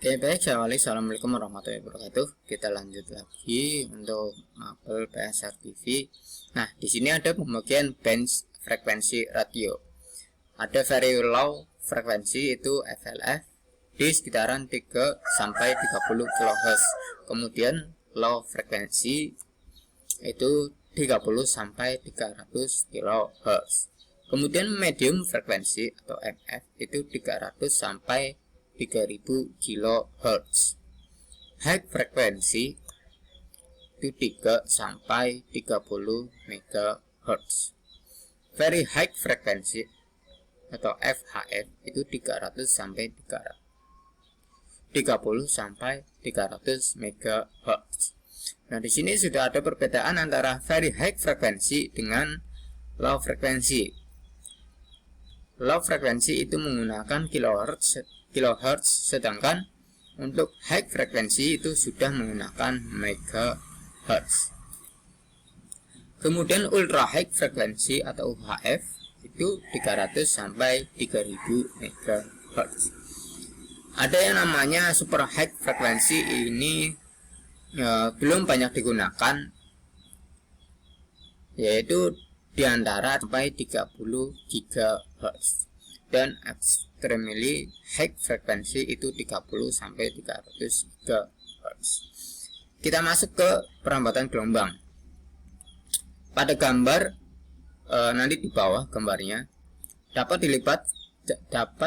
Oke, baik, assalamualaikum warahmatullahi wabarakatuh. Kita lanjut lagi untuk mapel PSR TV. Nah, di sini ada pembagian band frekuensi radio. Ada very low frekuensi itu FLF di sekitaran 3 sampai 30 kHz. Kemudian low frekuensi itu 30 sampai 300 kHz. Kemudian medium frekuensi atau MF itu 300 sampai 3000 kHz. High frekuensi itu 3 sampai 30 MHz. Very high frekuensi atau FHF itu 300 sampai 30 sampai 300 MHz. Nah, di sini sudah ada perbedaan antara very high frekuensi dengan low frekuensi. Low frekuensi itu menggunakan kilohertz, sedangkan untuk high frekuensi itu sudah menggunakan megahertz. Kemudian ultra high frekuensi atau UHF itu 300 sampai 3000 MHz. Ada yang namanya super high frekuensi, ini belum banyak digunakan, yaitu diantara sampai 30 GHz, dan extremely high frekuensi itu 30 sampai 300 GHz. Kita masuk ke perambatan gelombang. Pada gambar nanti di bawah gambarnya dapat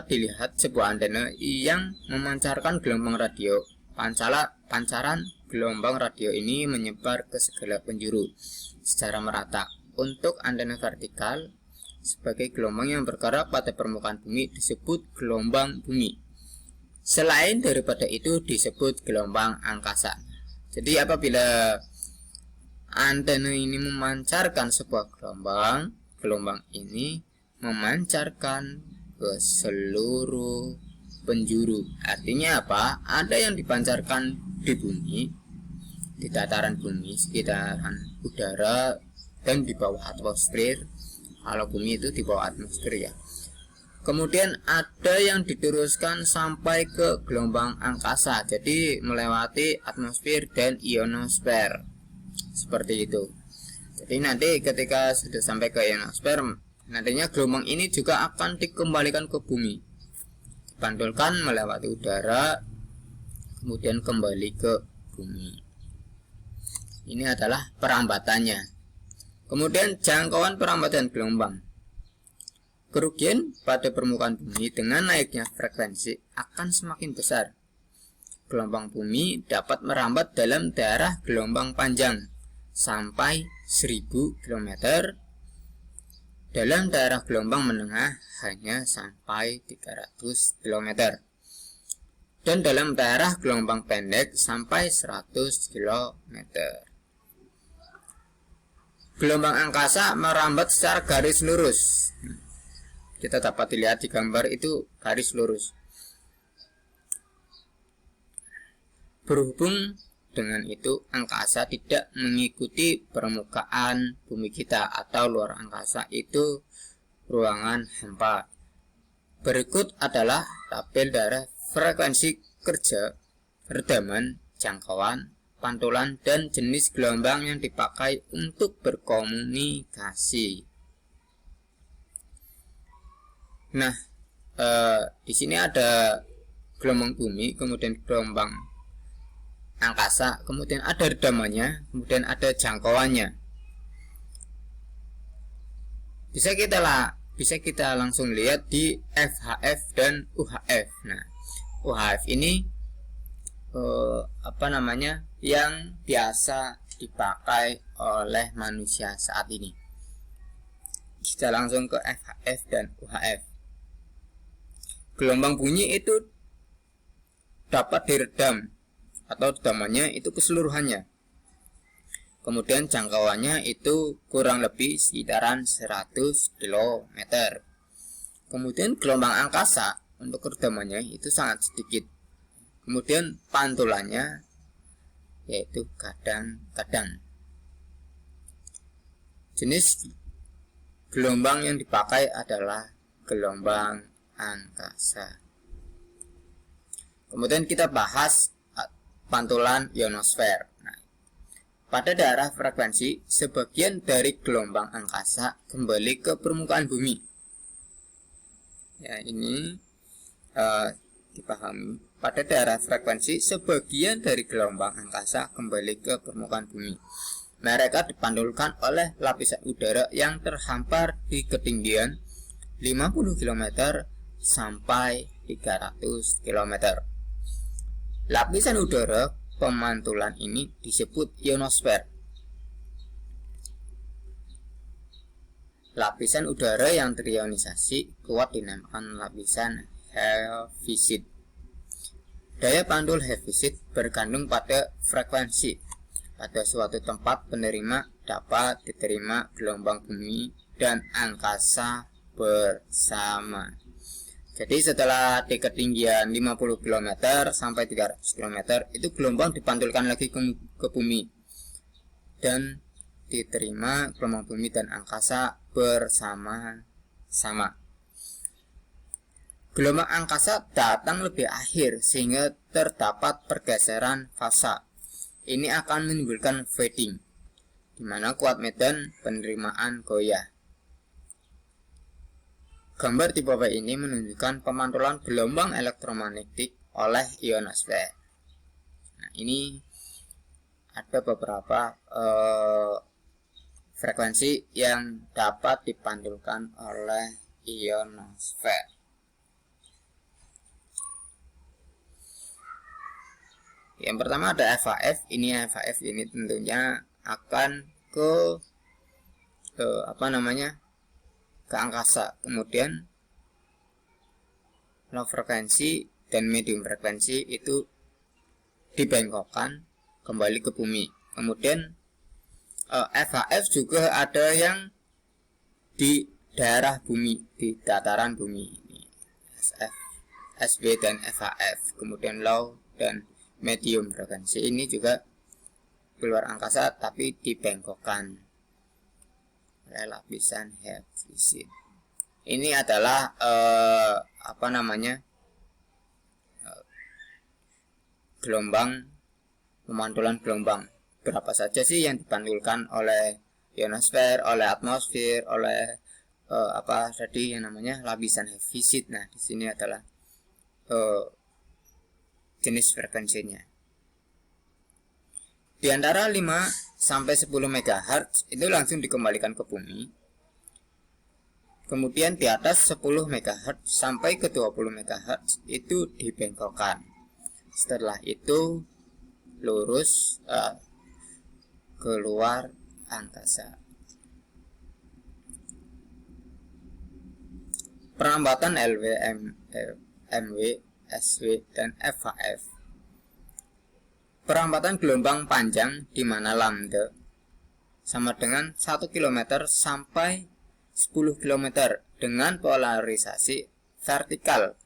dilihat sebuah antena yang memancarkan gelombang radio. Pancaran gelombang radio ini menyebar ke segala penjuru secara merata. Untuk antena vertikal sebagai gelombang yang bergerak pada permukaan bumi disebut gelombang bumi. Selain daripada itu disebut gelombang angkasa. Jadi apabila antena ini memancarkan sebuah gelombang ini memancarkan ke seluruh penjuru. Artinya apa? Ada yang dipancarkan di bumi, di dataran bumi, sekitaran udara, dan di bawah atmosfer. Kalau bumi itu di bawah atmosfer ya. Kemudian ada yang diteruskan sampai ke gelombang angkasa, jadi melewati atmosfer dan ionosfer, seperti itu. Jadi nanti ketika sudah sampai ke ionosfer, nantinya gelombang ini juga akan dikembalikan ke bumi, dipantulkan melewati udara, kemudian kembali ke bumi. Ini adalah perambatannya. Kemudian jangkauan perambatan gelombang. Kerugian pada permukaan bumi dengan naiknya frekuensi akan semakin besar. Gelombang bumi dapat merambat dalam daerah gelombang panjang sampai 1000 km. Dalam daerah gelombang menengah hanya sampai 300 km. Dan dalam daerah gelombang pendek sampai 100 km. Gelombang angkasa merambat secara garis lurus. Kita dapat dilihat di gambar itu garis lurus. Berhubung dengan itu, angkasa tidak mengikuti permukaan bumi kita, atau luar angkasa itu ruangan hampa. Berikut adalah tabel dari frekuensi kerja, redaman, jangkauan, pantulan, dan jenis gelombang yang dipakai untuk berkomunikasi. Nah, di sini ada gelombang bumi, kemudian gelombang angkasa, kemudian ada redamannya, kemudian ada jangkauannya. Bisa kita langsung lihat di FHF dan UHF. Nah, UHF ini yang biasa dipakai oleh manusia saat ini. Kita langsung ke FHF dan UHF. Gelombang bunyi itu dapat diredam atau redamannya itu keseluruhannya. Kemudian jangkauannya itu kurang lebih sekitaran 100 km. Kemudian gelombang angkasa untuk redamannya itu sangat sedikit. Kemudian pantulannya yaitu kadang-kadang. Jenis gelombang yang dipakai adalah gelombang angkasa. Kemudian kita bahas pantulan ionosfer. Nah, pada daerah frekuensi, sebagian dari gelombang angkasa kembali ke permukaan bumi. Ya, ini dipahami. Pada daerah frekuensi, sebagian dari gelombang angkasa kembali ke permukaan bumi. Mereka dipantulkan oleh lapisan udara yang terhampar di ketinggian 50 km sampai 300 km. Lapisan udara pemantulan ini disebut ionosfer. Lapisan udara yang terionisasi kuat dinamakan lapisan Heaviside. Daya pantul Heaviside bergantung pada frekuensi. Pada suatu tempat penerima dapat diterima gelombang bumi dan angkasa bersama. Jadi setelah di ketinggian 50 km sampai 300 km itu gelombang dipantulkan lagi ke bumi dan diterima gelombang bumi dan angkasa bersama-sama. Gelombang angkasa datang lebih akhir sehingga terdapat pergeseran fasa. Ini akan menimbulkan fading, di mana kuat medan penerimaan goyah. Gambar di bawah ini menunjukkan pemantulan gelombang elektromagnetik oleh ionosfer. Nah, ini ada beberapa frekuensi yang dapat dipantulkan oleh ionosfer. Yang pertama ada FHF. FHF ini tentunya akan ke angkasa. Kemudian low frekuensi dan medium frekuensi itu dibengkokkan kembali ke bumi. Kemudian FHF juga ada yang di daerah bumi, di dataran bumi. SF, SB dan FHF. Kemudian low dan medium frekuensi ini juga keluar angkasa tapi dibengkokkan oleh lapisan Heaviside. Ini adalah gelombang, pemantulan gelombang. Berapa saja sih yang dipantulkan oleh ionosfer, oleh atmosfer, oleh tadi yang namanya lapisan Heaviside. Nah, di sini adalah jenis frekuensinya. Di antara 5 sampai 10 MHz itu langsung dikembalikan ke bumi. Kemudian di atas 10 MHz sampai ke 20 MHz itu dibengkokkan. Setelah itu lurus keluar angkasa. Perambatan LW, MW, SW, dan FHF. Perambatan gelombang panjang di mana lambda sama dengan 1 km sampai 10 km dengan polarisasi vertikal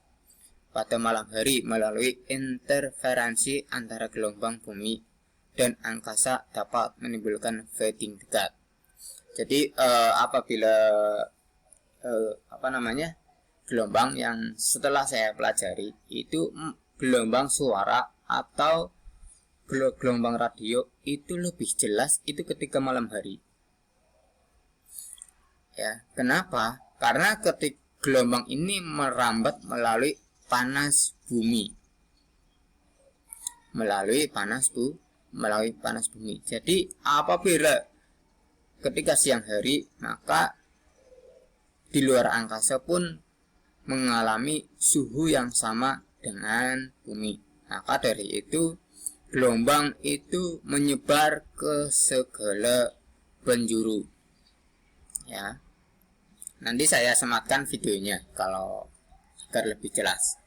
pada malam hari melalui interferensi antara gelombang bumi dan angkasa dapat menimbulkan fading dekat. Jadi apabila gelombang yang setelah saya pelajari itu gelombang suara atau gelombang radio itu lebih jelas itu ketika malam hari. Ya, kenapa? Karena ketika gelombang ini merambat melalui panas bumi. Melalui panas bumi. Jadi apabila ketika siang hari, maka di luar angkasa pun mengalami suhu yang sama dengan bumi. Maka dari itu gelombang itu menyebar ke segala penjuru. Ya. Nanti saya sematkan videonya kalau agar lebih jelas.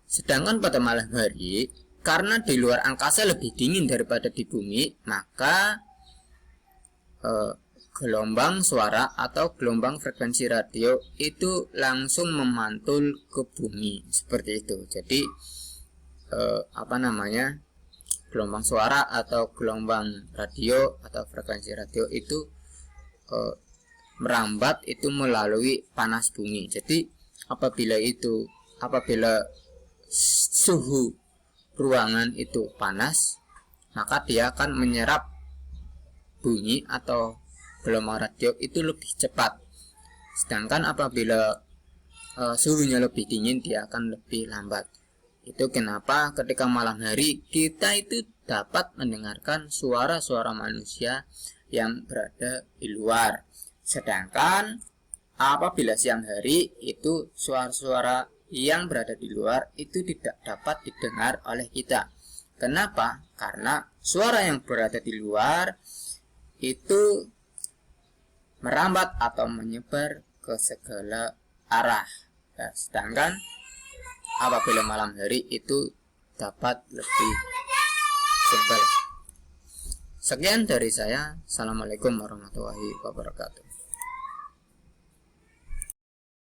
Sedangkan pada malam hari, karena di luar angkasa lebih dingin daripada di bumi, maka gelombang suara atau gelombang frekuensi radio itu langsung memantul ke bumi seperti itu. Jadi gelombang suara atau gelombang radio atau frekuensi radio itu merambat itu melalui panas bumi. Jadi apabila suhu ruangan itu panas, maka dia akan menyerap bunyi atau gelombang radio itu lebih cepat. Sedangkan apabila suhunya lebih dingin, dia akan lebih lambat. Itu kenapa ketika malam hari kita itu dapat mendengarkan suara-suara manusia yang berada di luar. Sedangkan apabila siang hari itu suara-suara yang berada di luar itu tidak dapat didengar oleh kita. Kenapa? Karena suara yang berada di luar itu merambat atau menyebar ke segala arah. Nah, sedangkan apabila malam hari itu dapat lebih simpel. Sekian dari saya. Assalamualaikum warahmatullahi wabarakatuh.